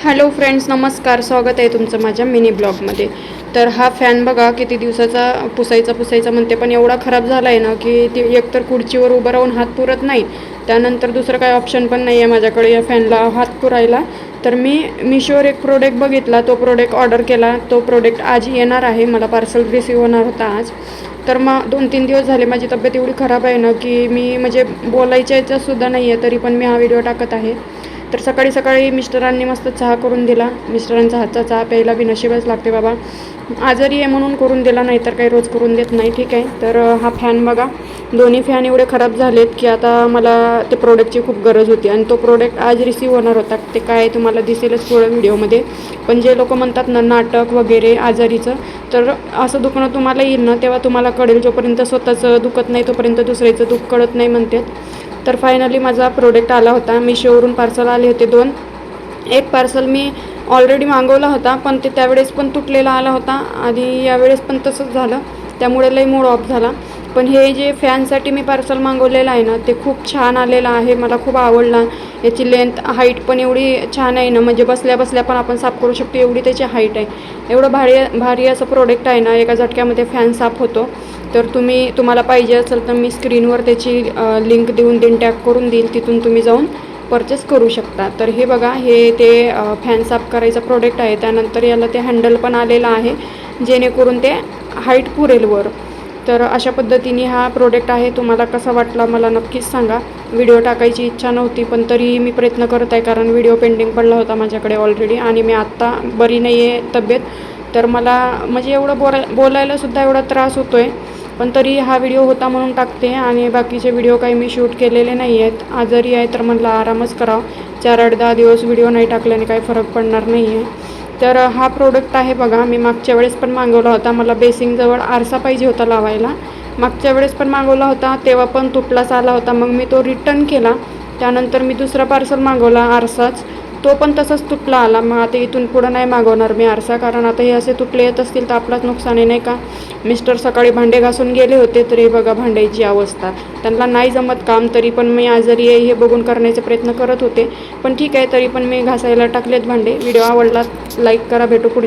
Hello friends, नमस्कार. स्वागत आहे तुमचं माझ्या मिनी ब्लॉगमध्ये. तर हा फॅन बघा किती दिवसाचा पुसायचा म्हणते, पण एवढा खराब झाला आहे ना की ती एकतर खुर्चीवर उभं राहून हात पुरत नाही, त्यानंतर दुसरं काही ऑप्शन पण नाही आहे माझ्याकडे या फॅनला हात पुरायला. तर मी मिशोवर एक प्रोडक्ट बघितला, तो प्रोडक्ट ऑर्डर केला. तो प्रोडक्ट आज येणार आहे, मला पार्सल रिसीव होणार होता आज. तर मग 2-3 दिवस झाले माझी तब्येत एवढी खराब आहे ना की मी म्हणजे बोलायच्या याच्यासुद्धा नाही आहे, तरी पण मी हा व्हिडिओ टाकत आहे. तर सकाळी सकाळी मिस्टरांनी मस्त चहा करून दिला. मिस्टरांचा हातचा चहा प्यायला बी नशीबच लागते बाबा. आजारी आहे म्हणून करून दिला, नाही तर काही रोज करून देत नाही. ठीक आहे. तर हा फॅन बघा, दोन्ही फॅन एवढे खराब झालेत की आता मला ते प्रोडक्टची खूप गरज होती आणि तो प्रोडक्ट आज रिसीव होणार होता. ते काय तुम्हाला दिसेलच थोडं व्हिडिओमध्ये. पण जे लोक म्हणतात ना नाटक वगैरे आजारीचं, तर असं दुखणं तुम्हाला येईल ना तेव्हा तुम्हाला कळेल. जोपर्यंत स्वतःचं दुखत नाही तोपर्यंत दुसऱ्याचं दुःख कळत नाही म्हणतात. तर फायनली माझा प्रोडक्ट आला होता. मिशोवरून पार्सल आले होते 2. एक पार्सल मी ऑलरेडी मागवला होता, पण ते त्यावेळेस पण तुटलेला आला होता आणि यावेळेस पण तसंच झालं, त्यामुळे लई मूड ऑफ झाला. पण हे जे फॅनसाठी मी पार्सल मागवलेलं आहे ना ते खूप छान आलेलं आहे, मला खूप आवडला. याची लेंथ हाईट पण एवढी छान आहे ना, म्हणजे बसल्या बसल्या पण आपण साफ करू शकतो एवढी त्याची हाईट आहे. एवढं भारी असं प्रोडक्ट आहे ना, एका झटक्यामध्ये फॅन साफ होतो. तर तुम्हाला पाहिजे असेल तर मी स्क्रीनवर त्याची लिंक देऊन टॅग करून देईल, तिथून तुम्ही जाऊन परचेस करू शकता. तर हे बघा, हे ते फॅन साफ करायचं प्रोडक्ट आहे. त्यानंतर याला ते हँडल पण आलेलं आहे, जेणेकरून ते हाईट पुरेल वर. तर अशा पद्धतीने हा प्रोडक्ट आहे. तुम्हाला कसा वाटला मला नक्कीच सांगा. व्हिडिओ टाकायची इच्छा नव्हती, पण तरी मी प्रयत्न करत आहे, कारण व्हिडिओ पेंडिंग पडला होता माझ्याकडे ऑलरेडी आणि मी आत्ता बरी नाही आहे तब्येत. तर मला म्हणजे एवढं बोलायलासुद्धा एवढा त्रास होतो आहे, पण तरी हा व्हिडिओ होता म्हणून टाकते. आणि बाकीचे व्हिडिओ काही मी शूट केलेले नाही आहेत. आजारी आहे तर म्हटलं आरामच करावं. 4-8-10 दिवस व्हिडिओ नाही टाकल्याने काही फरक पडणार नाही आहे. तर हा प्रोडक्ट आहे बघा, मी मागच्या वेळेस पण मागवला होता. मला बेसिंगजवळ आरसा पाहिजे होता लावायला. मागच्या वेळेस पण मागवला होता, तेव्हा पण तुटलाच आला होता. मग मी तो रिटर्न केला. त्यानंतर मी दुसरा पार्सल मागवला आरसाच, तो पण तसाच तुटला आला. मग आता इथून पुढं नाही मागवणार मी आरसा, कारण आता हे असे तुटले येत असतील तर आपलाच नुकसान आहे, नाही का. मिस्टर सकाळी भांडे घासून गेले होते, तर हे बघा भांड्याची अवस्था. त्यांना नाही जमत काम, तरी पण मी आजारी आहे हे बघून करण्याचा प्रयत्न करत होते. पण ठीक आहे, तरी पण मी घासायला टाकलेत भांडे. व्हिडिओ आवडला लाईक करा. भेटू पुढे.